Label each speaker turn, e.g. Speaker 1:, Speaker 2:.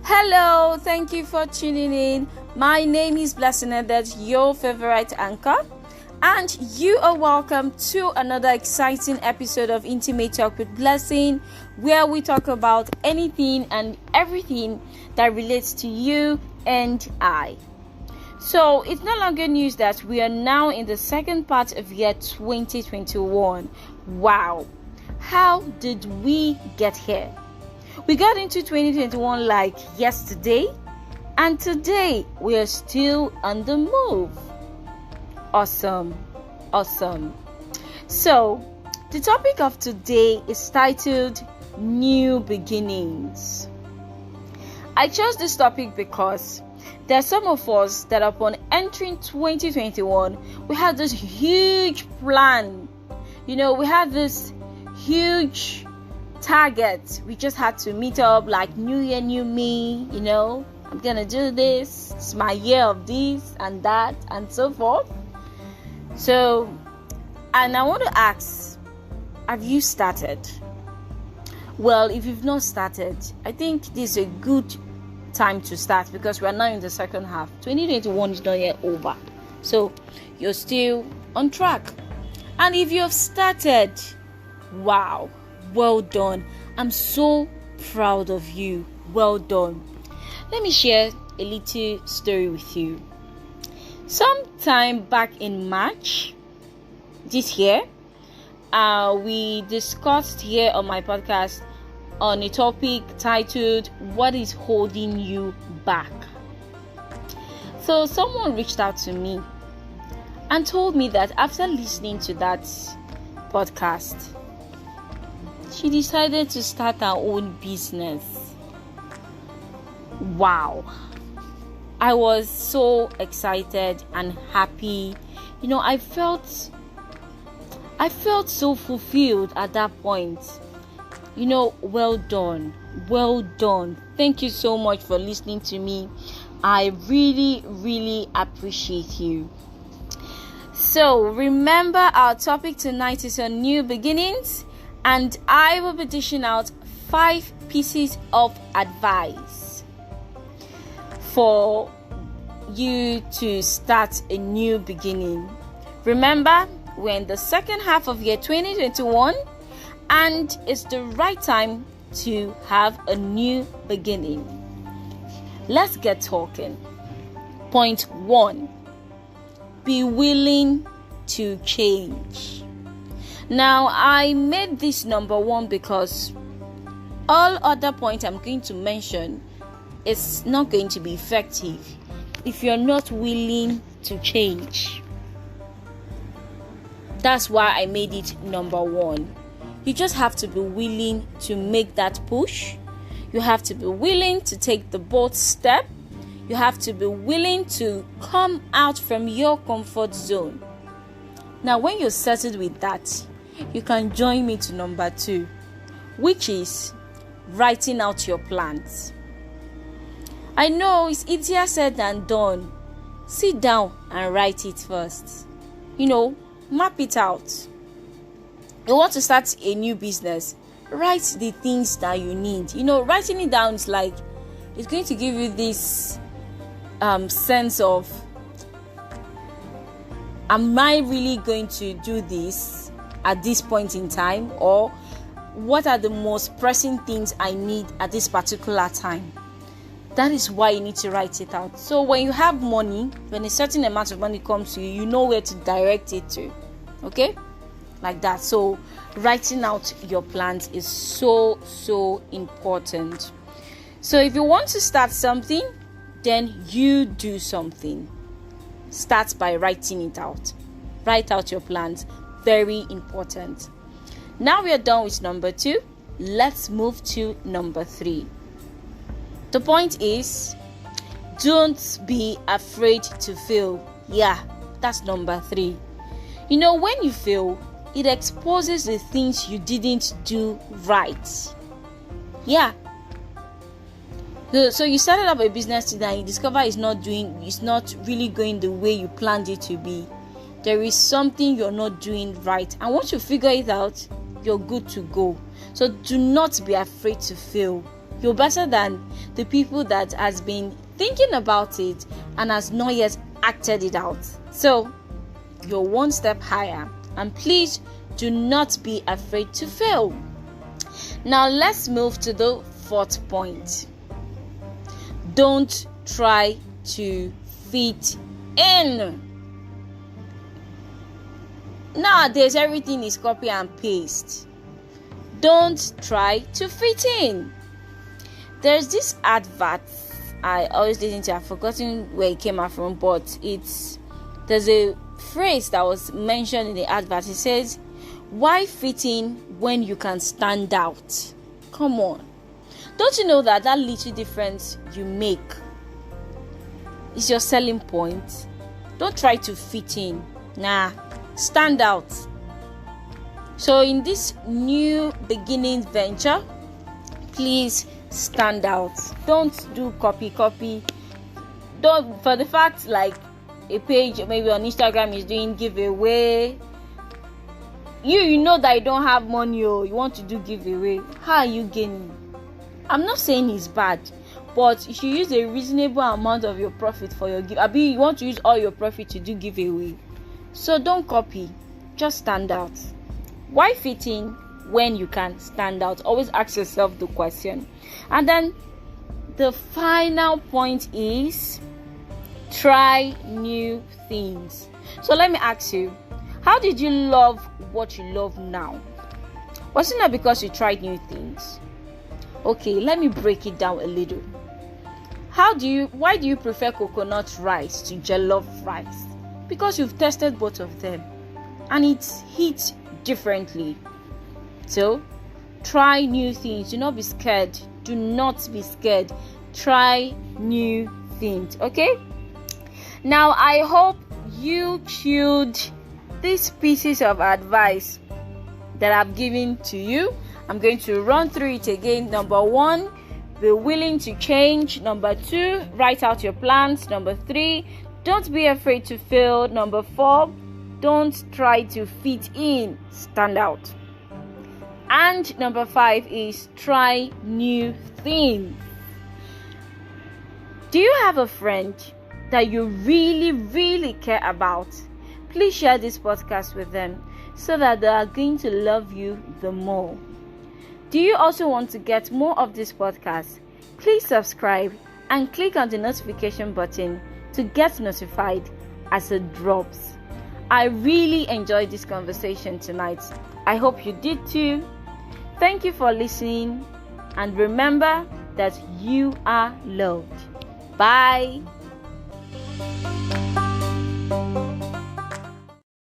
Speaker 1: Hello, thank you for tuning in. My name is Blessing, and that's your favorite anchor. And you are welcome to another exciting episode of Intimate Talk with Blessing, where we talk about anything and everything that relates to you and I. So it's no longer news that we are now in the second part of year 2021. Wow, how did we get here? We got into 2021 like yesterday, and today we are still on the move. Awesome. So, the topic of today is titled New Beginnings. I chose this topic because there are some of us that upon entering 2021, we had this huge plan. We had this huge target. We just had to meet up like new year, new me. I'm gonna do this. It's my year of this and that and so forth. So, and I want to ask, have you started? Well, if you've not started, I think this is a good time to start because we are now in the second half. 2021 is not yet over, so you're still on track. And if you have started, wow, well done. I'm so proud of you. Well done. Let me share a little story with you. Sometime back in March this year, we discussed here on my podcast on a topic titled "What is holding you back?" So someone reached out to me and told me that after listening to that podcast, she decided to start her own business. Wow. I was so excited and happy. I felt so fulfilled at that point. Well done. Thank you so much for listening to me. I really, really appreciate you. So remember, our topic tonight is on new beginnings, and I will be dishing out 5 pieces of advice for you to start a new beginning. Remember, we're in the second half of year 2021, and it's the right time to have a new beginning. Let's get talking. Point 1, be willing to change. Now, I made this number 1 because all other points I'm going to mention is not going to be effective if you're not willing to change. That's why I made it number 1. You just have to be willing to make that push. You have to be willing to take the bold step. You have to be willing to come out from your comfort zone. Now, when you're settled with that, you can join me to number 2, which is writing out your plans. I know it's easier said than done. Sit down and write it first. Map it out. You want to start a new business, write the things that you need. Writing it down is like, it's going to give you this sense of, am I really going to do this at this point in time? Or what are the most pressing things I need at this particular time? That is why you need to write it out. So when you have money, when a certain amount of money comes to you, you know where to direct it to. Okay? Like that. So writing out your plans is so important. So if you want to start something, then you do something. Start by writing it out. Write out your plans. Very important. Now we are done with number 2. Let's move to number 3. The point is, don't be afraid to fail. Yeah, that's number 3. When you fail, it exposes the things you didn't do right. Yeah. So you started up a business today and you discover it's not really going the way you planned it to be. There is something you're not doing right. And once you figure it out, you're good to go. So do not be afraid to fail. You're better than the people that has been thinking about it and has not yet acted it out. So you're one step higher, and please do not be afraid to fail. Now let's move to the fourth point. Don't try to fit in. Nowadays, everything is copy and paste. Don't try to fit in. There's this advert I always listen to. I've forgotten where it came out from, but there's a phrase that was mentioned in the advert. It says, "Why fit in when you can stand out?" Come on. Don't you know that little difference you make is your selling point? Don't try to fit in. Stand out. So in this new beginning venture, please stand out. Don't do copy. Don't, for the fact like a page maybe on Instagram is doing giveaway, you know that you don't have money or you want to do giveaway. How are you gaining? I'm not saying it's bad, but you should use a reasonable amount of your profit for your give. You want to use all your profit to do giveaway. So don't copy, just stand out. Why fit in when you can stand out? Always ask yourself the question. And then the final point is try new things. So let me ask you, how did you love what you love now? Was it not because you tried new things? Okay, let me break it down a little. Why do you prefer coconut rice to jollof rice? Because you've tested both of them and it hits differently. So try new things. Do not be scared. Do not be scared. Try new things. Okay? Now I hope you chewed these pieces of advice that I've given to you. I'm going to run through it again. Number 1, be willing to change. Number 2, write out your plans. Number 3, don't be afraid to fail. Number 4, don't try to fit in. Stand out. And number 5 is try new things. Do you have a friend that you really, really care about? Please share this podcast with them so that they are going to love you the more. Do you also want to get more of this podcast? Please subscribe and click on the notification button to get notified as it drops. I really enjoyed this conversation tonight. I hope you did too. Thank you for listening, and remember that you are loved. Bye.